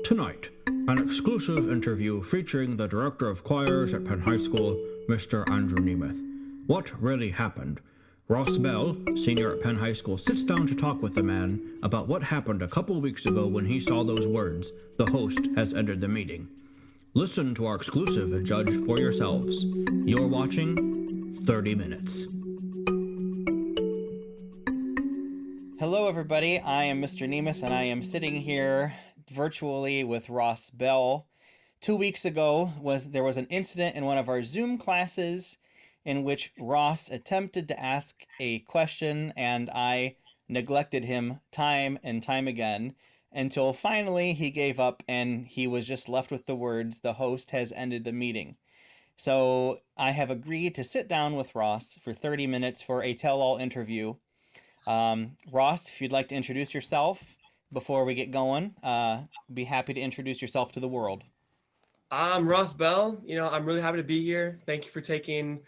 Tonight, an exclusive interview featuring the director of choirs at Penn High School, Mr. Andrew Nemeth. What really happened? Ross Bell, senior at Penn High School, sits down to talk with the man about what happened a couple weeks ago when he saw those words, "The host has ended the meeting." Listen to our exclusive and judge for yourselves. You're watching 30 Minutes. Hello everybody, I am Mr. Nemeth and I am sitting here virtually with Ross Bell. 2 weeks ago there was an incident in one of our Zoom classes in which Ross attempted to ask a question and I neglected him time and time again until finally he gave up and he was just left with the words, "The host has ended the meeting." So I have agreed to sit down with Ross for 30 minutes for a tell-all interview. Ross, if you'd like to introduce yourself before we get going, be happy to introduce yourself to the world. I'm Ross Bell. I'm really happy to be here. Thank you for taking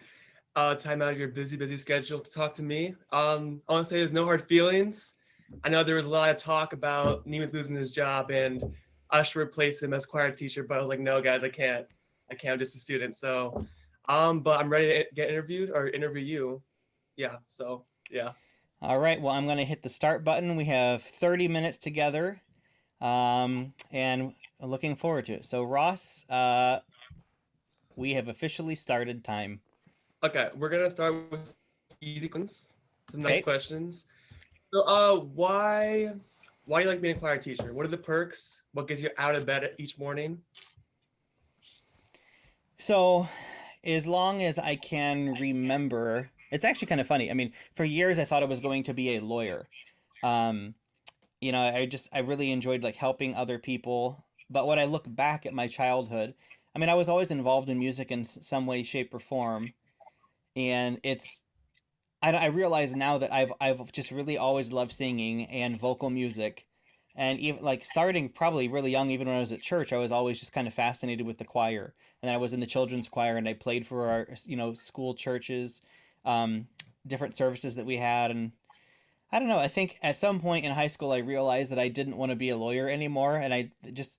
time out of your busy schedule to talk to me. I want to say there's no hard feelings. I know there was a lot of talk about Nemeth losing his job and I should replace him as choir teacher, but I was like, no, guys, I can't. I'm just a student. So, but I'm ready to get interviewed or interview you. Yeah. All right, well, I'm going to hit the start button. We have 30 minutes together, and looking forward to it. So, Ross, we have officially started time. Okay, we're gonna start with easy ones, some nice Okay. questions. So, why do you like being a choir teacher? What are the perks? What gets you out of bed each morning? So, as long as I can remember, it's actually kind of funny. I mean, for years I thought I was going to be a lawyer. Um, I really enjoyed like helping other people. But when I look back at my childhood, I mean, I was always involved in music in some way, shape, or form, and I realize now that I've just really always loved singing and vocal music, and even like starting probably really young, even when I was at church, I was always just kind of fascinated with the choir, and I was in the children's choir, and I played for our school churches, um, different services that we had, and I don't know. I think at some point in high school, I realized that I didn't want to be a lawyer anymore, and I just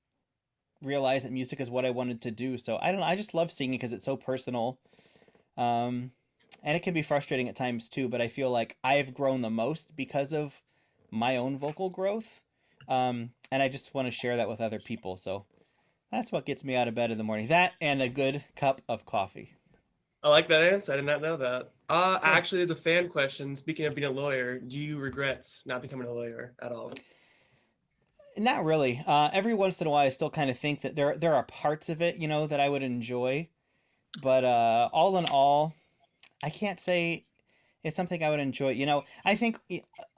realized that music is what I wanted to do. So I don't know. I just love singing because it's so personal. Um, and it can be frustrating at times too, but I feel like I've grown the most because of my own vocal growth. And I just want to share that with other people. So that's what gets me out of bed in the morning. That and a good cup of coffee. I like that answer. I did not know that. Yeah. Actually, there's a fan question. Speaking of being a lawyer, do you regret not becoming a lawyer at all? Not really. Every once in a while, I still kind of think that there are parts of it, that I would enjoy. But all in all, I can't say it's something I would enjoy. I think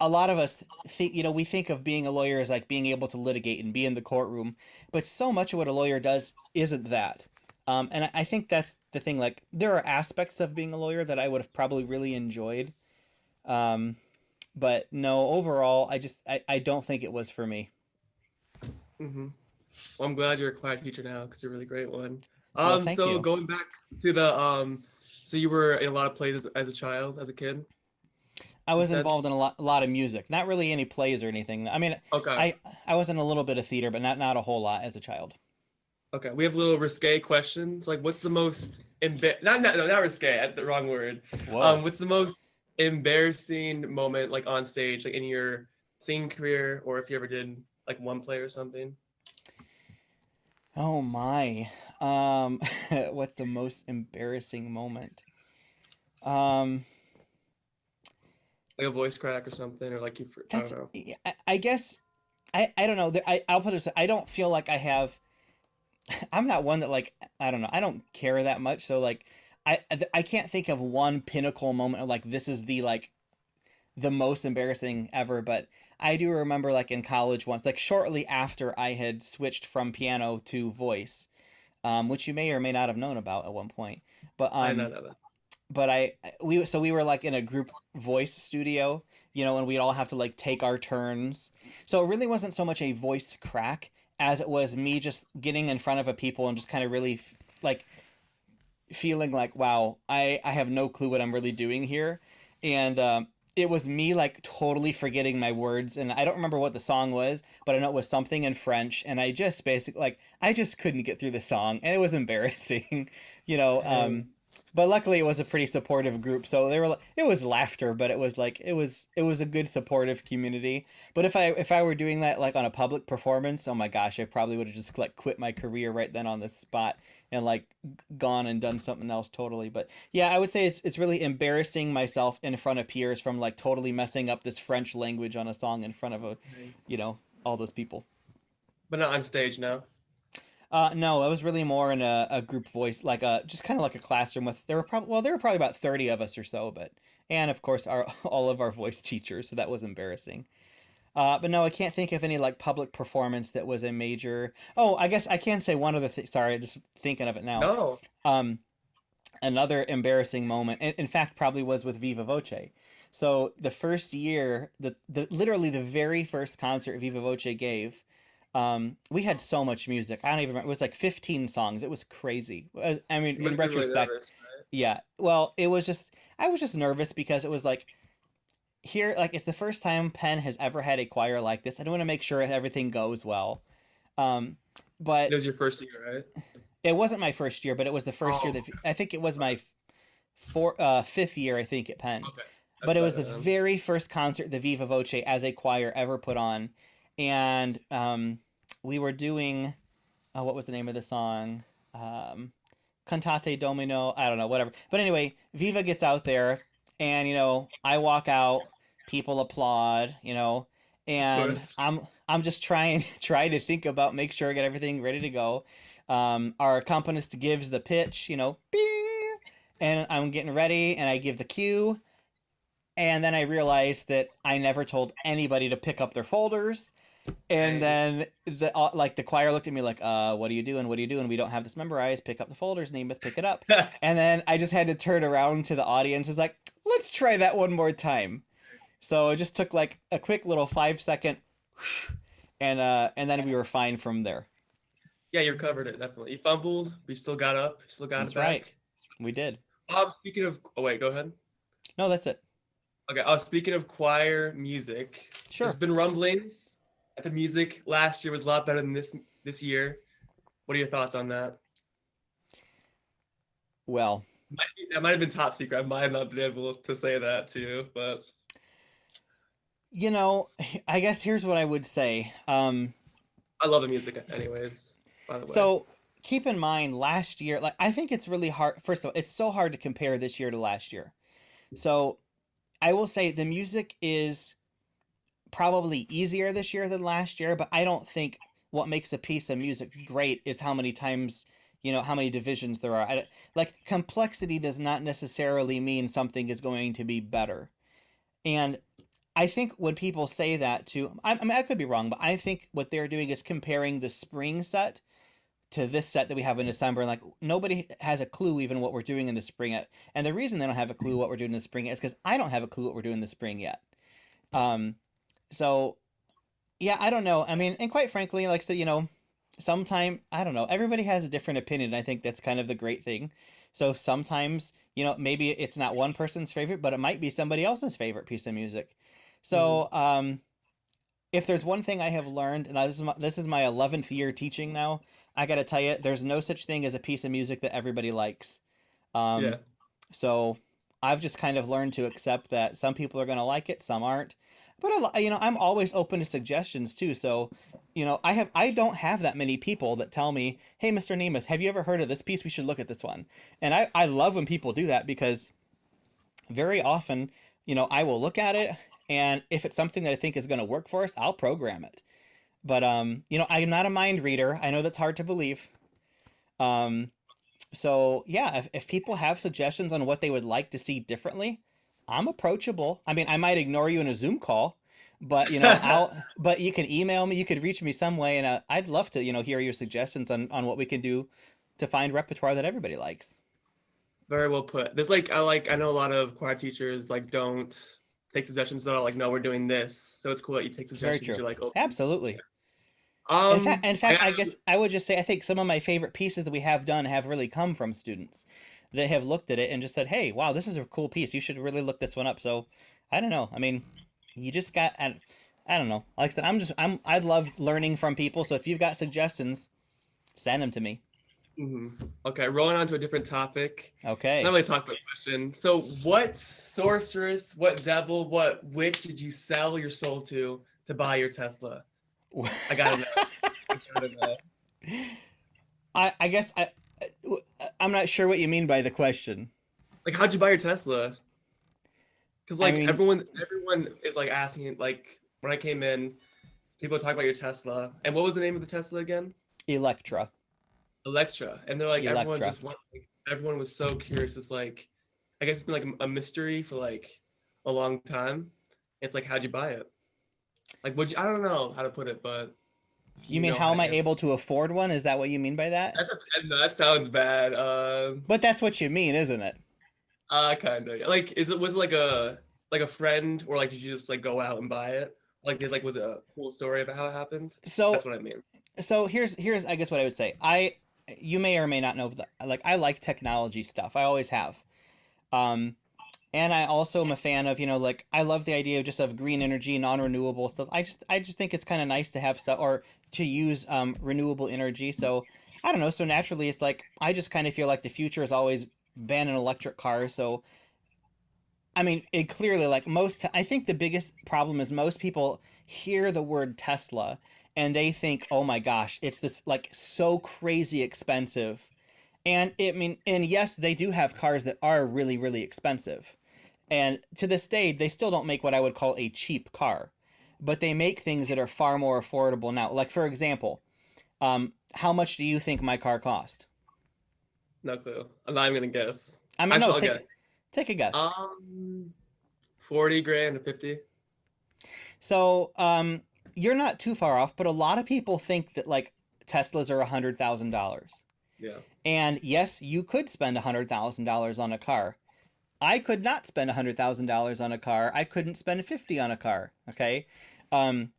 a lot of us think, we think of being a lawyer as like being able to litigate and be in the courtroom, but so much of what a lawyer does isn't that. And I think that's the thing. Like, there are aspects of being a lawyer that I would have probably really enjoyed. Um, but no, overall, I don't think it was for me. Mm-hmm. Well, I'm glad you're a choir teacher now because you're a really great one. Well, thank So you. going back to the so you were in a lot of plays as a child, as a kid, I you was said? involved in a lot of music, not really any plays or anything. I mean, Okay. I was in a little bit of theater, but not a whole lot as a child. Okay, we have little risque questions. Like, what's the most not risque. That's the wrong word. Whoa. What's the most embarrassing moment, like on stage, like in your singing career, or if you ever did like one play or something? Oh my. What's the most embarrassing moment? Um, Like a voice crack or something, or like I don't that's know. I guess I don't know. I'll put it. I don't feel like I have. I'm not one that like I don't know. I don't care that much. So like I can't think of one pinnacle moment of like this is the most embarrassing ever. But I do remember like in college once, like shortly after I had switched from piano to voice, which you may or may not have known about at one point. But I did not know that. we were like in a group voice studio, and we'd all have to like take our turns. So it really wasn't so much a voice crack as it was me just getting in front of a people and just kind of really like feeling like, wow, I have no clue what I'm really doing here. And it was me like totally forgetting my words, and I don't remember what the song was, but I know it was something in French, and I just basically like I just couldn't get through the song, and it was embarrassing, you know. Dang. But luckily it was a pretty supportive group, so they were it was laughter, but it was like it was a good supportive community. But if I were doing that like on a public performance, oh my gosh, I probably would have just like quit my career right then on the spot and like gone and done something else totally. But yeah, I would say it's really embarrassing myself in front of peers from like totally messing up this French language on a song in front of you know, all those people. But not on stage now. No, it was really more in a group voice, like a just kind of like a classroom with there were probably about 30 of us or so, but and of course our all of our voice teachers, so that was embarrassing. But no, I can't think of any like public performance that was a major. Oh, I guess I can say one other thing. Sorry, just thinking of it now. No. Um, Another embarrassing moment, in fact, probably was with Viva Voce. So the first year, the literally the very first concert Viva Voce gave, we had so much music. I don't even remember. It was like 15 songs. It was crazy. I mean, You in must be really retrospect, nervous, yeah. Well, it was just I was just nervous because it was like here, like it's the first time Penn has ever had a choir like this. I don't want to make sure everything goes well. Um, right? It but was your first year, right? it wasn't my first year, but it was the first year Oh, that I think it was my fifth year, I think, at Penn. okay. That's But it was better the then. very first concert the Viva Voce as a choir ever put on, and we were doing what was the name of the song? Um, Cantate Domino. I don't know, whatever. But anyway, Viva gets out there, and you know, I walk out, people applaud, you know, Of and course. I'm just trying to think about make sure I get everything ready to go. Our accompanist gives the pitch, you know, bing, and I'm getting ready, and I give the cue, and then I realized that I never told anybody to pick up their folders. And Dang. then the choir looked at me like, what are you doing? What are you doing? We don't have this memorized. Pick up the folders, Nemeth, pick it up. And then I just had to turn around to the audience. It's like, let's try that one more time. So it just took like a quick little 5 second, and then we were fine from there. Yeah, you recovered it definitely. You fumbled, but you still got up, you still got it That's right. back. We did. Speaking of, oh wait, go ahead. No, that's it. Okay. Speaking of choir music, there's Sure. been rumblings that the music last year was a lot better than this year. What are your thoughts on that? Well, That might have been top secret. I might have not been able to say that too, but you know, I guess here's what I would say. I love the music anyways, by the way. So keep in mind last year, like I think it's really hard. First of all, it's so hard to compare this year to last year. So I will say the music is probably easier this year than last year, but I don't think what makes a piece of music great is how many times, you know, how many divisions there are. Like complexity does not necessarily mean something is going to be better. And I think when people say that to, I mean, I could be wrong, but I think what they're doing is comparing the spring set to this set that we have in December, and like nobody has a clue even what we're doing in the spring. And the reason they don't have a clue what we're doing in the spring is because I don't have a clue what we're doing in the spring yet. Um, so yeah, I don't know. I mean, and quite frankly, like I said, you know, sometime I don't know. Everybody has a different opinion. I think that's kind of the great thing. So sometimes, you know, maybe it's not one person's favorite, but it might be somebody else's favorite piece of music. Mhm. So if there's one thing I have learned, and this is my 11th year teaching now, I got to tell you, there's no such thing as a piece of music that everybody likes. Yeah, Um, so I've just kind of learned to accept that some people are going to like it, some aren't. But you know, I'm always open to suggestions too. So, you know, I don't have that many people that tell me, "Hey, Mr. Nemeth, have you ever heard of this piece? We should look at this one." And I love when people do that because very often, you know, I will look at it, and if it's something that I think is going to work for us, I'll program it. But you know, I'm not a mind reader. I know that's hard to believe. Um, so yeah, if people have suggestions on what they would like to see differently, I'm approachable. I mean, I might ignore you in a Zoom call, but you know, but you can email me, you could reach me some way, and I'd love to, you know, hear your suggestions on what we can do to find repertoire that everybody likes. very well put. There's I know a lot of choir teachers like don't take suggestions that are like, no, we're doing this. So it's cool that you take It's very suggestions. true. You're like open. Absolutely. In fact, Um, in I fact, got I guess I would just say I think some of my favorite pieces that we have done have really come from students. They have looked at it and just said, "Hey, wow, this is a cool piece. You should really look this one up." So, I don't know. I mean, you just got. I don't know. Like I said, I love learning from people. So if you've got suggestions, send them to me. Okay, rolling on to a different topic. Not Okay. really talk about question. So, what sorceress, what devil, what witch did you sell your soul to buy your Tesla? I gotta know. I gotta know. I guess I'm not sure what you mean by the question. Like, how'd you buy your Tesla? Because I like mean, everyone is like asking. Like when I came in, people talk about your Tesla. And what was the name of the Tesla again? Electra. Electra. And they're like everyone Electra. just want. Like, everyone was so curious. It's like, I guess it's been like a mystery for like a long time. It's like, how'd you buy it? Like, would you? I don't know how to put it, but if You you mean know how how am to I answer, able to afford one? Is that what you mean by that? that sounds bad. But that's what you mean, isn't it? Kind of. Like, was it like a friend, or like did you just like go out and buy it? Like, was it a cool story about how it happened? That's So what I mean. so here's I guess what I would say. You may or may not know that like I like technology stuff. I always have. Um and I also am a fan of, like I love the idea of just of green energy, non-renewable stuff. I just think it's kind of nice to have stuff or to use renewable energy. So I don't know. So naturally, it's like I just kind of feel like the future has always been an electric car. So I mean, it clearly like I think the biggest problem is most people hear the word Tesla and they think, "Oh my gosh, it's this like so crazy expensive." And I mean, and yes, they do have cars that are really, really expensive. And to this day, they still don't make what I would call a cheap car, but they make things that are far more affordable now. Like for example, how much do you think my car cost? No clue. I'm not even gonna guess. I mean, no, Actually, I'll guess. take a guess. Um, 40 grand to 50. So, you're not too far off, but a lot of people think that like Teslas are $100,000. Yeah. And yes, you could spend $100,000 on a car. I could not spend $100,000 on a car. I couldn't spend 50 on a car. Okay. Um,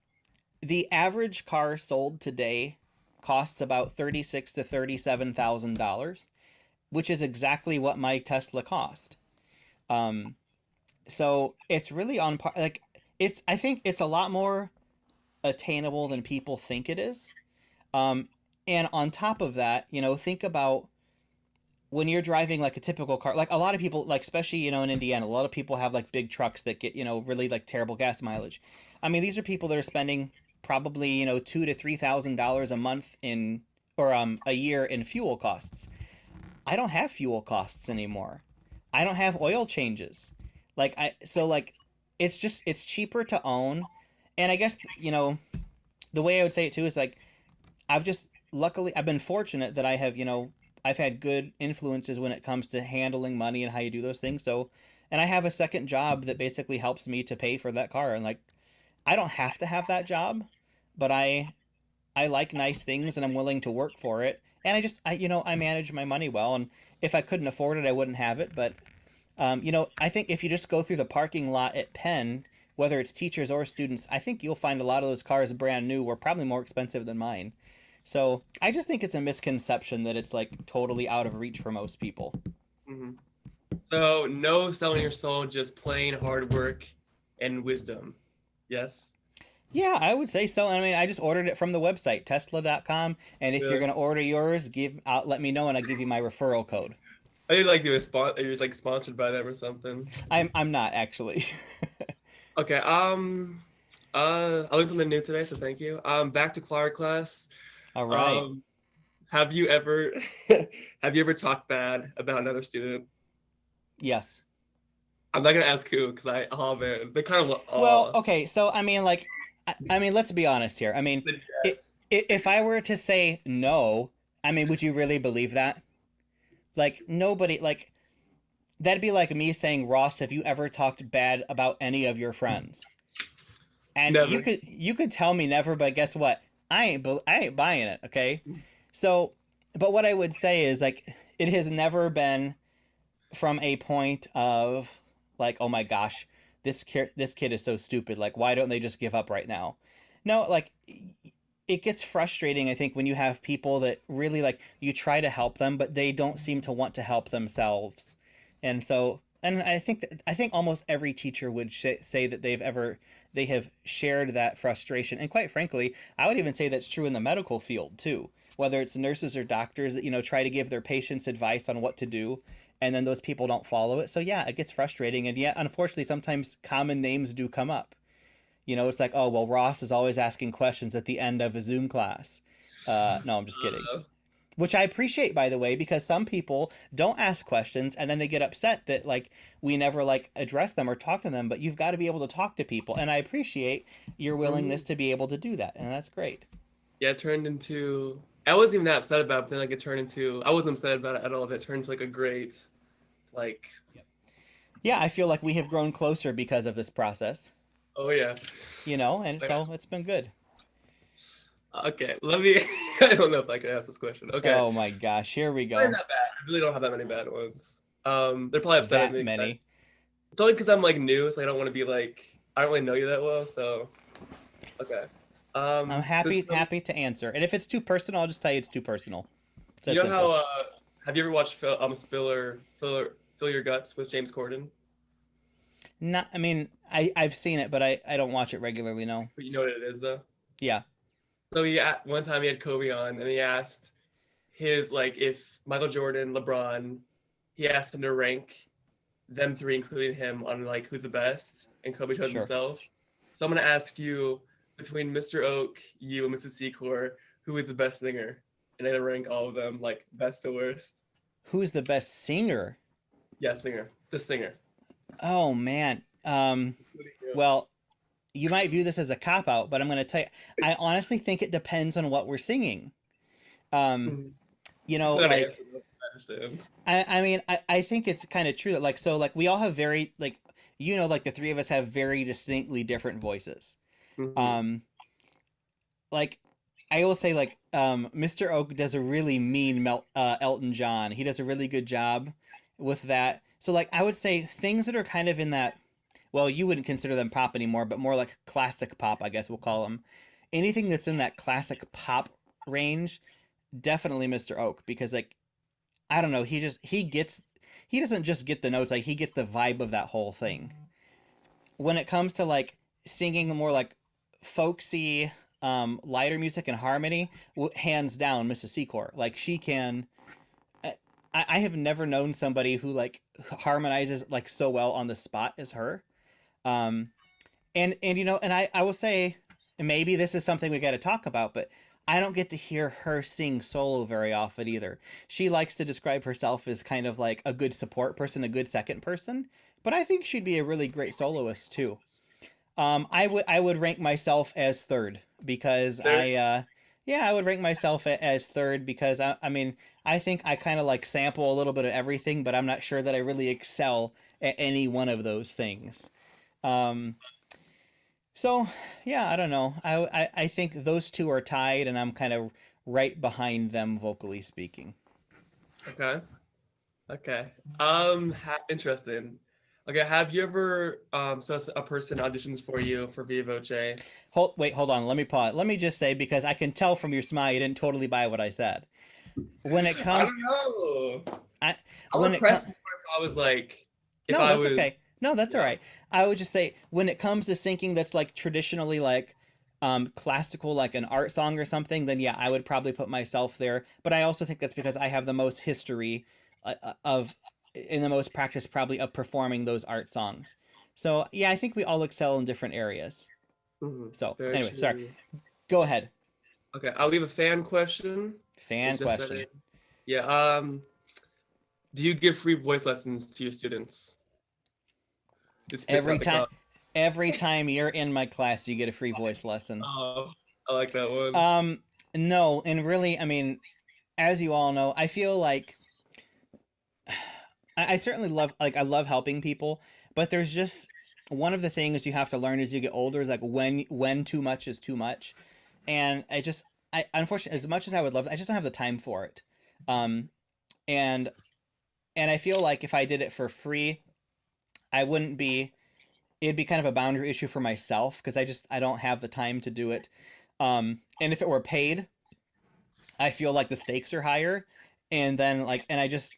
the average car sold today costs about 36 to $37,000, which is exactly what my Tesla cost. Um, so it's really on par. Like I think it's a lot more attainable than people think it is. Um, and on top of that, think about when you're driving like a typical car. Like a lot of people, like especially in Indiana, a lot of people have like big trucks that get really like terrible gas mileage. I mean, these are people that are spending probably $2,000 to $3,000 a month in or a year in fuel costs. I don't have fuel costs anymore. I don't have oil changes. Like it's cheaper to own. And I guess the way I would say it too is like I've been fortunate that I've had good influences when it comes to handling money and how you do those things. So, and I have a second job that basically helps me to pay for that car. And like, I don't have to have that job, but I like nice things and I'm willing to work for it. And I manage my money well. And if I couldn't afford it, I wouldn't have it. But, I think if you just go through the parking lot at Penn, whether it's teachers or students, I think you'll find a lot of those cars brand new were probably more expensive than mine. So I just think it's a misconception that it's like totally out of reach for most people. Hmm. So no selling your soul, just plain hard work and wisdom. Yes. Yeah, I would say so. I mean, I just ordered it from the website, Tesla.com. And if you're Yeah. going to order yours, let me know and I'll give you my referral code. I did like it was like sponsored by them or something. I'm not actually. Okay. I learned something new today, so thank you. Back to choir class. All right. Um, have you ever have you ever talked bad about another student? Yes. I'm not gonna ask who because oh man, they kind of Well, okay. So I mean, like, I mean, let's be honest here. I mean, yes. if I were to say no, I mean, would you really believe that? Like nobody, like that'd be like me saying, Ross, have you ever talked bad about any of your friends? And you Never. could you could tell me never, but guess what? I ain't buying it. Okay. So, but what I would say is like it has never been from a point of like, oh my gosh, this kid is so stupid. Like, why don't they just give up right now? No, like it gets frustrating. I think when you have people that really like you try to help them, but they don't seem to want to help themselves, and so and I think almost every teacher would say that they have shared that frustration. And quite frankly, I would even say that's true in the medical field too. Whether it's nurses or doctors that try to give their patients advice on what to do, and then those people don't follow it. So yeah, it gets frustrating. And yet, unfortunately, sometimes common names do come up. It's like, oh well, Ross is always asking questions at the end of a Zoom class. No, I'm just kidding. Uh, Which I appreciate, by the way, because some people don't ask questions and then they get upset that like we never like address them or talk to them. But you've got to be able to talk to people, and I appreciate your willingness mhm. to be able to do that, and that's great. Yeah, it turned into. I wasn't even that upset about it, but then like it turned into. I wasn't upset about it at all. It turned into like a great, like, Yeah, I feel like we have grown closer because of this process, oh yeah. and Like, so it's been good. okay, let me. I don't know if I can ask this question. Okay, Oh my gosh, here we not go. that bad. I really don't have that many bad ones. They're probably upset at That me. 'Cause many. it's only because I'm like new, so I don't want to be like. I don't really know you that well, so okay. I'm This one. happy to answer. And if it's too personal, I'll just tell you it's too personal. It's that You know how? simple. Have you ever watched Fill Your Guts with James Corden? Not, I mean, I've seen it, but I don't watch it regularly. No. But you know what it is though. Yeah, So one time he had Kobe on, and he asked his like if Michael Jordan, LeBron, he asked him to rank them three, including him, on like who's the best, and Kobe chose sure. himself. So I'm gonna ask you between Mr. Oak, you, and Mrs. Secor, who is the best singer? And I'm gonna rank all of them like best to worst. Who's the best singer? Yeah, singer, the singer. Oh man. Including you. Well, you might view this as a cop out, but I'm going to tell you, I honestly think it depends on what we're singing. Um, Mhm. You still gotta like answer though, I understand. I mean, I think it's kind of true that like so like we all have very like like the three of us have very distinctly different voices. Hmm. Um, like I will say like Mr. Oak does a really mean Elton John. He does a really good job with that. So like I would say things that are kind of in that, well, you wouldn't consider them pop anymore, but more like classic pop, I guess we'll call them. Anything that's in that classic pop range, definitely Mr. Oak, because like I don't know, he doesn't just get the notes, like he gets the vibe of that whole thing. When it comes to like singing more like folksy, lighter music and harmony, hands down, Mrs. Secor. Like she can. I have never known somebody who like harmonizes like so well on the spot as her. Um, and and I will say maybe this is something we got to talk about, but I don't get to hear her sing solo very often either. She likes to describe herself as kind of like a good support person, a good second person, but I think she'd be a really great soloist too. I would rank myself as third because There. yeah, I would rank myself as third because I mean I think I kind of like sample a little bit of everything, but I'm not sure that I really excel at any one of those things. Um, so yeah, I don't know. I think those two are tied, and I'm kind of right behind them vocally speaking. Okay. Okay. Interesting. Okay, have you ever so a person auditions for you for Viva Voce? Hold on. Let me pause. Let me just say because I can tell from your smile you didn't totally buy what I said. When it I comes, don't know. I I would when it press comes, more if I was like if no, I that's was okay. No, that's all yeah. right. I would just say when it comes to syncing that's like traditionally like classical like an art song or something, then yeah, I would probably put myself there. But I also think that's because I have the most history of in the most practice probably of performing those art songs. So yeah, I think we all excel in different areas. So Very anyway, sorry. true. Go ahead. Okay, I'll leave a fan question. It Fan just said question. it. Yeah, do you give free voice lessons to your students? Just spits Every out the time crowd. every time you're in my class, you get a free voice lesson. Oh, I like that one. Um no, and really, I mean, as you all know, I feel like I certainly love like I love helping people, but there's just one of the things you have to learn as you get older is like when too much is too much, and I unfortunately as much as I would love, I just don't have the time for it, um, and I feel like if I did it for free, I wouldn't be. It'd be kind of a boundary issue for myself because I don't have the time to do it, and if it were paid, I feel like the stakes are higher, and then like and I just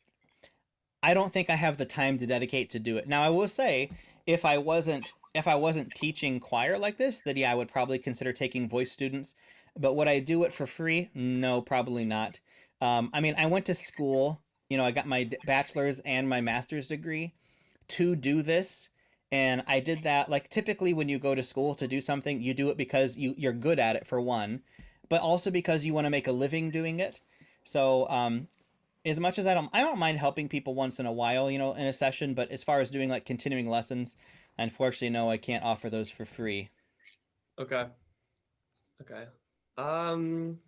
I don't think I have the time to dedicate to do it. Now, I will say, if I wasn't teaching choir like this, then yeah, I would probably consider taking voice students. But would I do it for free? No, probably not. I mean, I went to school. I got my bachelor's and my master's degree to do this, and I did that. Like, typically when you go to school to do something, you do it because you're good at it, for one, but also because you want to make a living doing it. So as much as I don't mind helping people once in a while, in a session, but as far as doing like continuing lessons, unfortunately, no, I can't offer those for free. Okay. Okay. Um,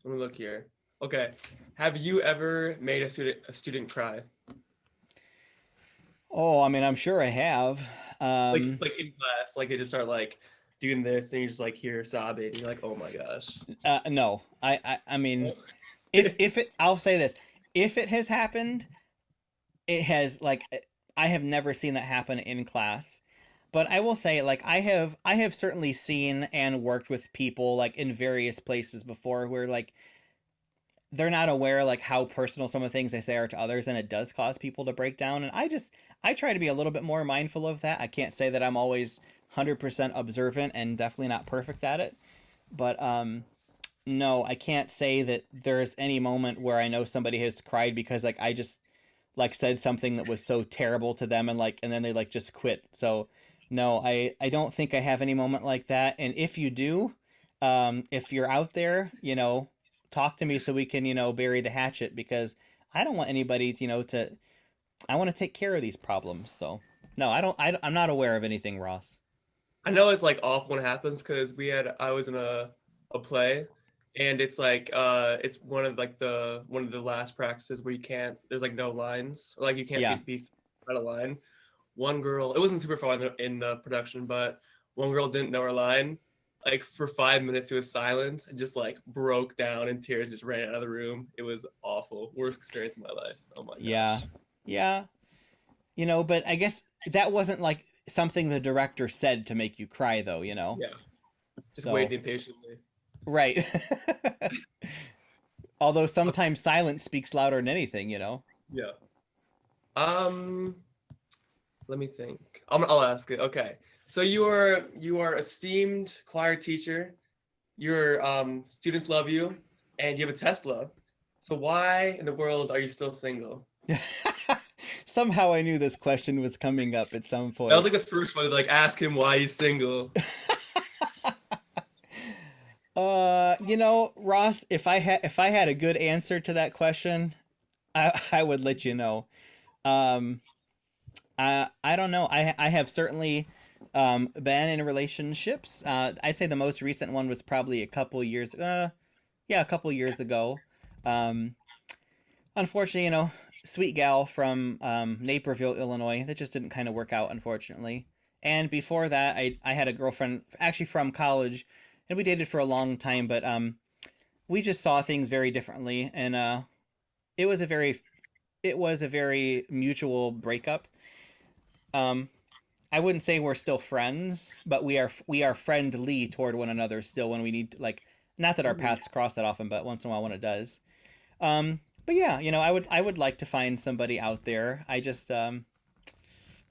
Let me look here. Okay. Have you ever made a student cry? Oh, I mean, I'm sure I have. Like in class, like they just start like doing this and you just like hear sobbing. You're like, oh my gosh. No, I mean, I'll say this, if it has happened, it has, like, I have never seen that happen in class. But I will say, like, I have certainly seen and worked with people like in various places before where, like, they're not aware like how personal some of the things they say are to others, and it does cause people to break down. And I try to be a little bit more mindful of that. I can't say that I'm always 100% observant, and definitely not perfect at it. But no, I can't say that there's any moment where I know somebody has cried because, like, I just, like, said something that was so terrible to them, and like, and then they, like, just quit. So no, I don't think I have any moment like that. And if you do, if you're out there, talk to me so we can, bury the hatchet, because I don't want anybody, to, I want to take care of these problems. So no, I'm not aware of anything, Ross. I know it's like awful when it happens because I was in a play, and it's like it's one of the last practices where you can't, there's like no lines, like you can't Yeah. be out of line. One girl, it wasn't super far in the production, but one girl didn't know her line. Like for 5 minutes it was silence and just like broke down and tears just ran out of the room. It was awful. Worst experience of my life. Oh my Yeah. gosh. Yeah. But I guess that wasn't like something the director said to make you cry, though. Yeah. Just So, waiting patiently. right. Although sometimes silence speaks louder than anything. Yeah. Um Let me think. I'll ask it. Okay. So you are esteemed choir teacher. Your students love you, and you have a Tesla. So why in the world are you still single? Somehow I knew this question was coming up at some That was point. like the first one to like ask him why he's single. Ross, if I had a good answer to that question, I would let you know. Um, I don't know. I have certainly been in relationships. I'd say the most recent one was probably a couple years. Yeah, a couple years ago. Um, Unfortunately, sweet gal from Naperville, Illinois. That just didn't kind of work out, unfortunately. And before that, I had a girlfriend actually from college, and we dated for a long time, but we just saw things very differently, and it was a very it was a very mutual breakup. Um, I wouldn't say we're still friends, but we are friendly toward one another still when we need to, like, not that our Mhm. paths cross that often, but once in a while when it does. But yeah, I would like to find somebody out there. I don't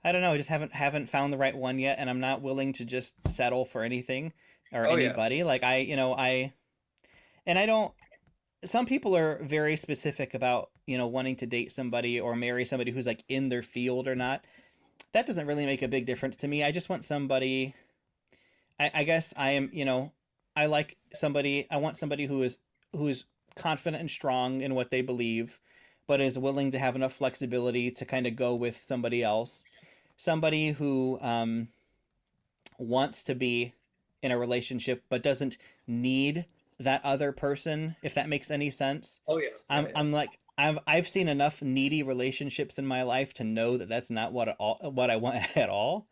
know, I just haven't found the right one yet, and I'm not willing to just settle for anything or Oh yeah. anybody. Like, I don't. Some people are very specific about wanting to date somebody or marry somebody who's like in their field or not. That doesn't really make a big difference to me. I just want somebody. I guess I am. I like somebody. I want somebody who is confident and strong in what they believe, but is willing to have enough flexibility to kind of go with somebody else. Somebody who wants to be in a relationship but doesn't need that other person, if that makes any sense. Oh yeah. Yeah, yeah. I'm like, I've seen enough needy relationships in my life to know that that's not what I want at all.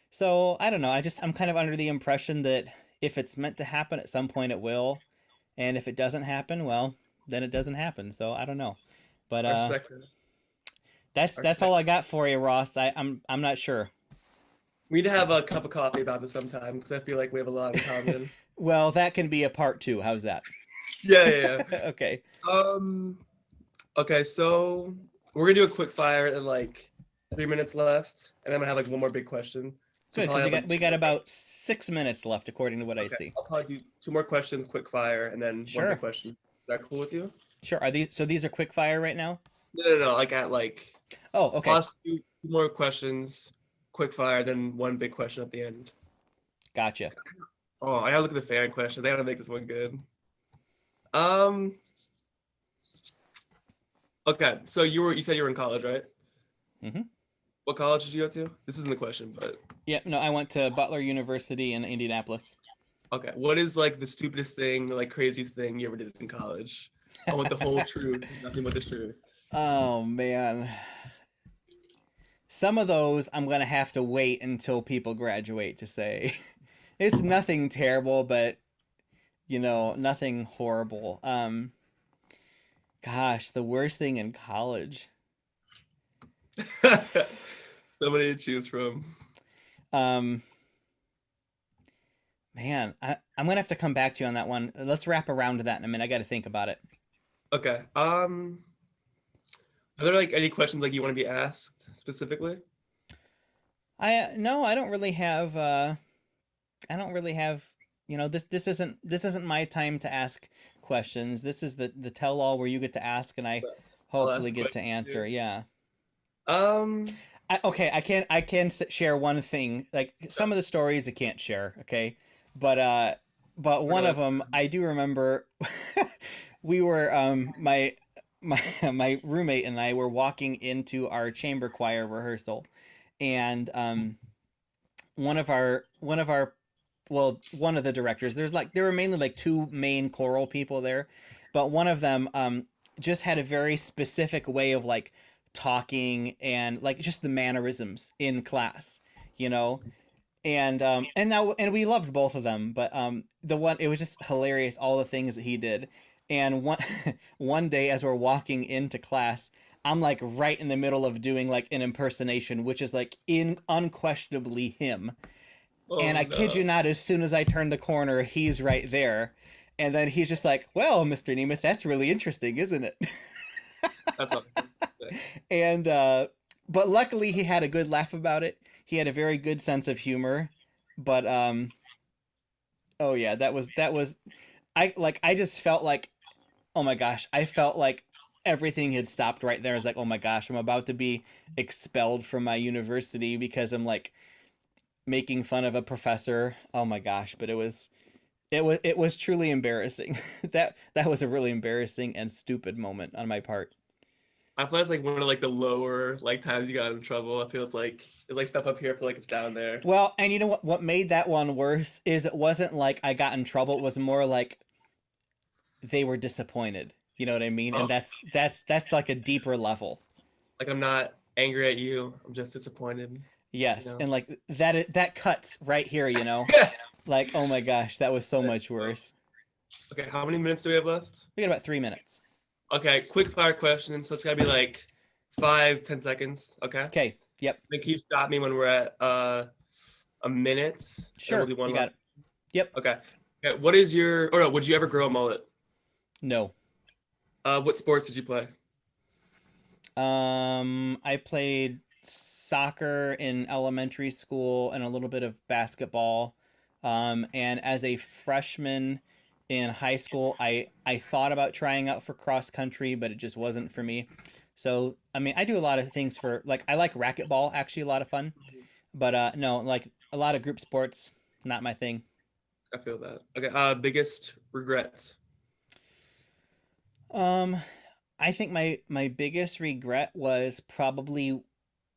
So I don't know. I'm kind of under the impression that if it's meant to happen at some point, it will, and if it doesn't happen, well, then it doesn't happen. So I don't know. But I respect that. that's I that's all respect. I got for you, Ross. I'm not sure. We need to have a cup of coffee about this sometime because I feel like we have a lot in common. Well, that can be a part two. How's that? Yeah, yeah, yeah. Okay. Um, okay, so we're gonna do a quick fire in like 3 minutes left, and I'm gonna have like one more big question. So Good, probably because have, like, we two got more about 6 minutes left, according to what I Okay, see. I'll probably do two more questions, quick fire, and then one Sure. big question. Is that cool with you? Sure. These are quick fire right now? No. Like at like, Oh, I'll okay. ask two more questions, quick fire, then one big question at the end. Gotcha. Oh, I gotta look at the fan question. They gotta make this one good. Um. Okay, so you said you were in college, right? Mm-hmm. What college did you go to? This isn't the question, but Yeah, no, I went to Butler University in Indianapolis. okay. What is like the stupidest thing, like craziest thing you ever did in college? I want the whole truth, nothing but the truth. Oh man. Some of those I'm gonna have to wait until people graduate to say. It's nothing terrible, but nothing horrible. Gosh, the worst thing in college. So many to choose from. Um, Man, I'm gonna have to come back to you on that one. Let's wrap around to that in a minute. I got to think about it. Okay. Are there like any questions like you want to be asked specifically? No, I don't really have. I don't really have. This isn't my time to ask questions. This is the tell all where you get to ask and I I'll ask hopefully the get to question answer. too. Yeah. Um, Okay, I can share one thing. Like some of the stories I can't share, okay? But we're one of not. them I do remember. We were my my roommate and I were walking into our chamber choir rehearsal, and one of our well, one of the directors, there were mainly like two main choral people there, but one of them just had a very specific way of like talking and like just the mannerisms in class, you know. And we loved both of them, but the one, it was just hilarious, all the things that he did. And one one day as we're walking into class, I'm like right in the middle of doing like an impersonation, which is like in unquestionably him. And Oh I kid you no. not, as soon as I turn the corner, he's right there. And then he's just like, "Well, Mr. Nemeth, that's really interesting, isn't it?" That's awesome. And but luckily he had a good laugh about it. He had a very good sense of humor. But oh yeah, that was I just felt like, oh my gosh, I felt like everything had stopped right there. I was like, oh my gosh, I'm about to be expelled from my university because I'm like making fun of a professor. Oh my gosh, but it was truly embarrassing. That was a really embarrassing and stupid moment on my part. I feel it's like one of like the lower like times you got in trouble. I feel it's like stuff up here. I feel like it's down there. Well, and you know what made that one worse is it wasn't like I got in trouble. It was more like they were disappointed. You know what I mean? And Oh, that's like a deeper level. like I'm not angry at you. I'm just disappointed. You Yes, know. and like that cuts right here, you know? Like, oh my gosh, that was so much worse. Okay, how many minutes do we have left? We got about 3 minutes. Okay, quick fire question. So it's gotta be like 5, 10 seconds. Okay. Okay, yep, Then can you stop me when we're at a minute? And we'll sure, do one you got last. it. Yep, Okay. Okay. What is your or no, would you ever grow a mullet? no. What sports did you play? I played soccer in elementary school and a little bit of basketball. And as a freshman in high school, I thought about trying out for cross country, but it just wasn't for me. So, I mean, I do a lot of things for like I like racquetball, actually a lot of fun. But no, like a lot of group sports, not my thing. I feel that. Okay. Biggest regrets. Um, I think my biggest regret was probably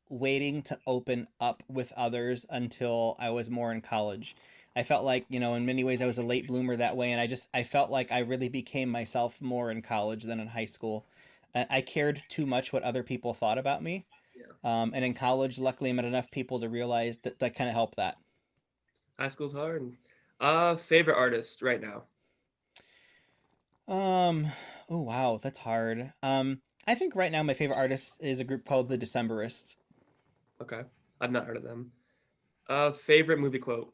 waiting to open up with others until I was more in college. I felt like, in many ways I was a late bloomer that way, and I felt like I really became myself more in college than in high school. I cared too much what other people thought about me. Yeah. And in college, luckily I met enough people to realize that kind of helped that. High school's hard. Favorite artist right now. Um, oh wow, that's hard. I think right now my favorite artist is a group called the Decemberists. Okay. I've not heard of them. Favorite movie quote.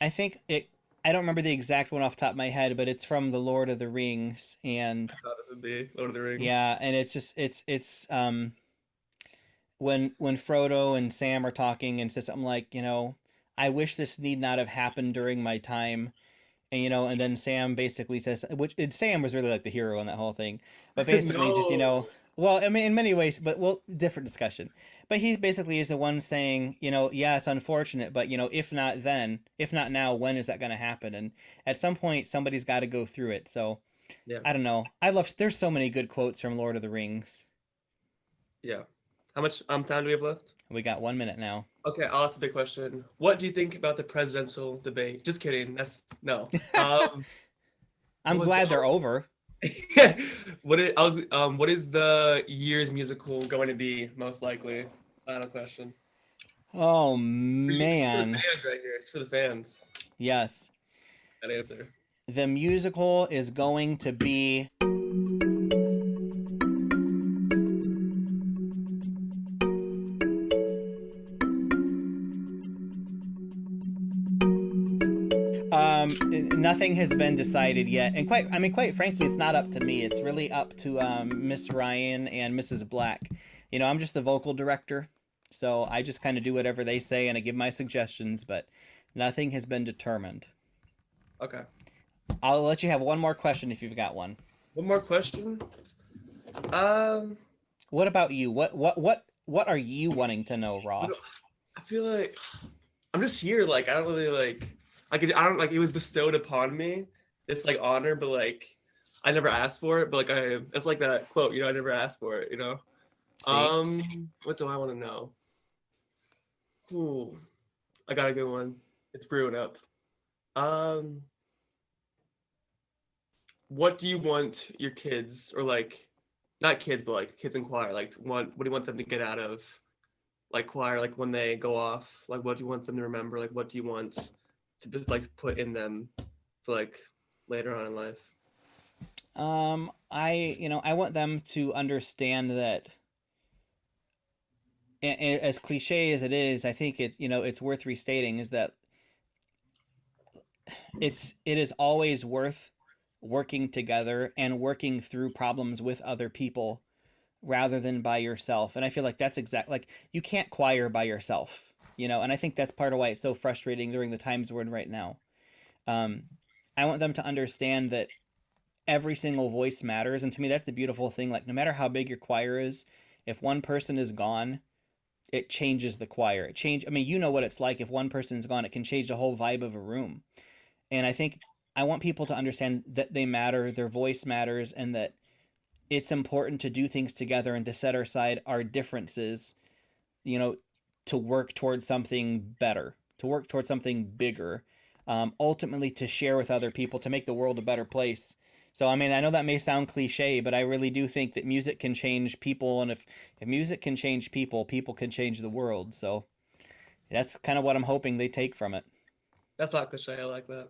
I think I don't remember the exact one off the top of my head, but it's from The Lord of the Rings, and I thought of of the Lord of the Rings. Yeah, and it's just when Frodo and Sam are talking and says something like, I wish this need not have happened during my time. And and then Sam basically says, which and Sam was really like the hero in that whole thing, but basically just No. well, I mean, in many ways, but well, different discussion. But he basically is the one saying, yeah, it's unfortunate, but if not then, if not now, when is that going to happen? And at some point, somebody's got to go through it. So Yeah. I don't know. There's so many good quotes from Lord of the Rings. Yeah. How much time do we have left? We got 1 minute now. Okay, I'll ask the big question. What do you think about the presidential debate? Just kidding. That's no. I'm What was glad they're over. what is the year's musical going to be most likely? Final question. Oh It's for the man. fans right here. It's for the fans. Yes. That answer. The musical is going to be nothing has been decided yet, and quite frankly, it's not up to me. It's really up to Miss Ryan and Mrs. Black. I'm just the vocal director, so I just kind of do whatever they say and I give my suggestions, but nothing has been determined. Okay. I'll let you have one more question if you've got one. One more question. What about you? What are you wanting to know, Ross? I feel like I'm just here. Like I don't really like. I don't like. It was bestowed upon me. It's like honor, but like I never asked for it. But like it's like that quote. I never asked for it. See? What do I want to know? Ooh, I got a good one. It's brewing up. What do you want your kids, or like, not kids, but like kids in choir, like what do you want them to get out of like choir, like when they go off, like what do you want them to remember, like what do you want to just like put in them for like later on in life? I want them to understand that, and as cliche as it is, I think it's worth restating, is that it is always worth working together and working through problems with other people rather than by yourself. And I feel like that's like you can't choir by yourself, and I think that's part of why it's so frustrating during the times we're in right now. I want them to understand that every single voice matters, and to me that's the beautiful thing. Like no matter how big your choir is, if one person is gone, it changes the choir. I mean, what it's like. If one person's gone, it can change the whole vibe of a room. And I think I want people to understand that they matter, their voice matters, and that it's important to do things together and to set aside our differences, to work towards something better, to work towards something bigger, ultimately to share with other people, to make the world a better place. So, I mean, I know that may sound cliche, but I really do think that music can change people. And if music can change people, people can change the world. So that's kind of what I'm hoping they take from it. That's not cliche. I like that.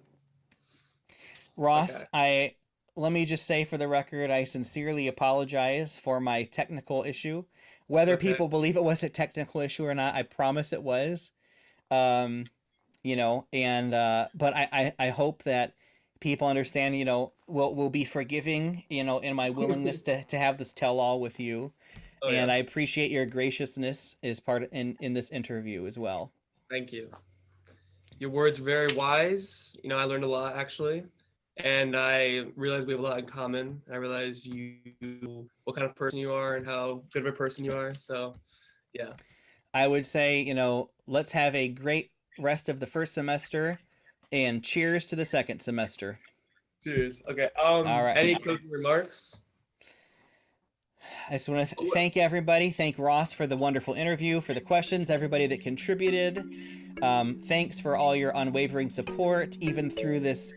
Ross, Okay. let me just say for the record, I sincerely apologize for my technical issue. Whether Okay. people believe it was a technical issue or not, I promise it was. But I hope that people understand, will be forgiving, in my willingness to have this tell all with you. Oh And yeah. I appreciate your graciousness as part in this interview as well. Thank you. Your words are very wise. I learned a lot actually. And I realized we have a lot in common. I realized what kind of person you are and how good of a person you are. So, yeah. I would say, let's have a great rest of the first semester and cheers to the second semester. Cheers. Okay. All right. Any closing remarks? I just want to thank everybody. Thank Ross for the wonderful interview, for the questions, everybody that contributed. Thanks for all your unwavering support, even through this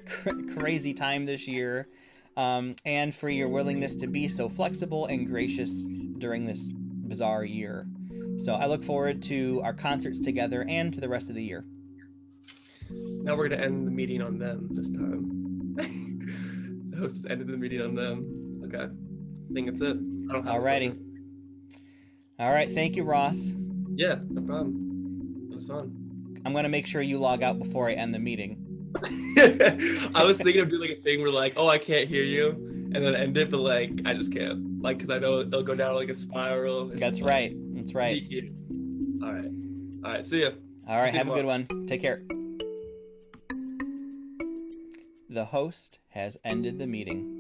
crazy time this year, and for your willingness to be so flexible and gracious during this bizarre year. So I look forward to our concerts together and to the rest of the year. Now we're going to end the meeting on them this time. The host ended the meeting on them. Okay. I think that's it. I don't have Alrighty. All right. Thank you, Ross. Yeah, no problem. It was fun. I'm going to make sure you log out before I end the meeting. I was thinking of doing like a thing where like, oh, I can't hear you. and then end it, but like I just can't, like, because I know it'll go down like a spiral. It's That's just, right. That's right. Yeah. All right. All right. See ya. All right. See you Have a good tomorrow. one. Take care. The host has ended the meeting.